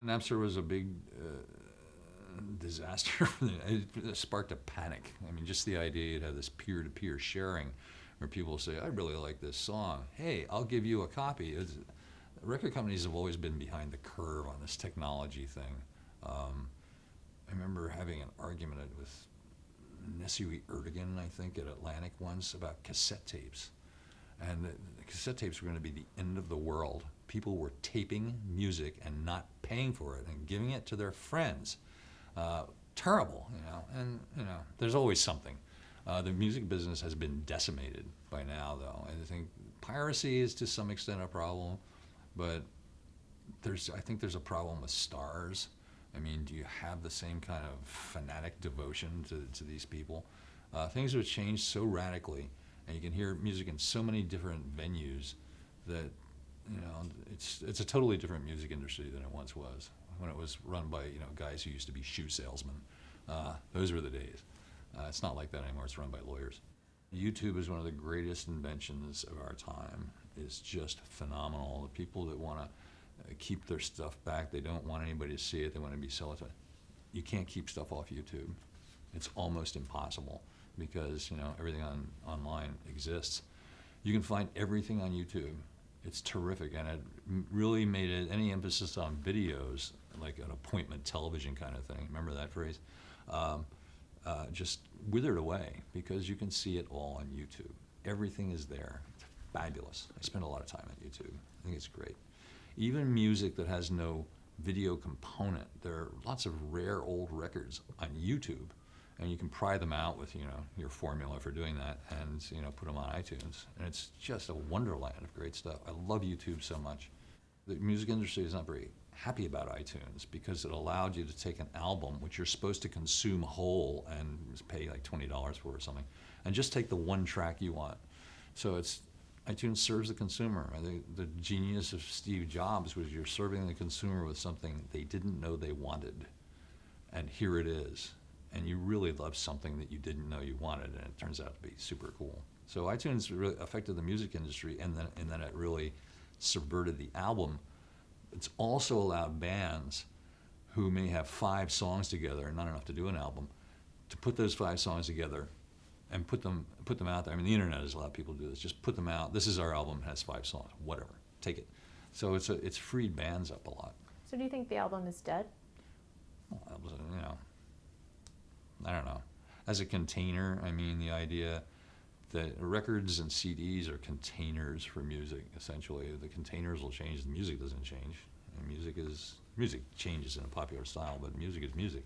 Napster was a big disaster. It sparked a panic. I mean, just the idea you'd have this peer-to-peer sharing where people say, I really like this song. Hey, I'll give you a copy. Record companies have always been behind the curve on this technology thing. I remember having an argument with Nessie Erdogan, I think, at Atlantic once about cassette tapes. And the cassette tapes were going to be the end of the world. People were taping music and not paying for it and giving it to their friends. Terrible, and there's always something. The music business has been decimated by now, though. And I think piracy is to some extent a problem, but I think there's a problem with stars. I mean, do you have the same kind of fanatic devotion to these people? Things have changed so radically, and you can hear music in so many different venues that it's a totally different music industry than it once was, when it was run by guys who used to be shoe salesmen. Those were the days. It's not like that anymore. It's run by lawyers. YouTube is one of the greatest inventions of our time. It's just phenomenal. The people that want to keep their stuff back, they don't want anybody to see it, they want to be celibate. You can't keep stuff off YouTube. It's almost impossible because everything online exists. You can find everything on YouTube. It's terrific, and it really made it, any emphasis on videos, like an appointment television kind of thing, remember that phrase? Just withered away because you can see it all on YouTube. Everything is there. It's fabulous. I spend a lot of time on YouTube. I think it's great. Even music that has no video component, there are lots of rare old records on YouTube, and you can pry them out with your formula for doing that, and put them on iTunes, and it's just a wonderland of great stuff. I love YouTube so much. The music industry is not very happy about iTunes because it allowed you to take an album, which you're supposed to consume whole and pay like $20 for or something, and just take the one track you want. So iTunes serves the consumer. I think the genius of Steve Jobs was you're serving the consumer with something they didn't know they wanted, and here it is. And you really love something that you didn't know you wanted, and it turns out to be super cool. So iTunes really affected the music industry, and then it really subverted the album. It's also allowed bands who may have 5 songs together, and not enough to do an album, to put those 5 songs together and put them out there. I mean, the internet has allowed people to do this. Just put them out. This is our album, it has 5 songs, whatever, take it. So it's freed bands up a lot. So do you think the album is dead? Well, I don't know. As a container, I mean, the idea that records and CDs are containers for music, essentially. The containers will change, the music doesn't change. And music changes in a popular style, but music is music.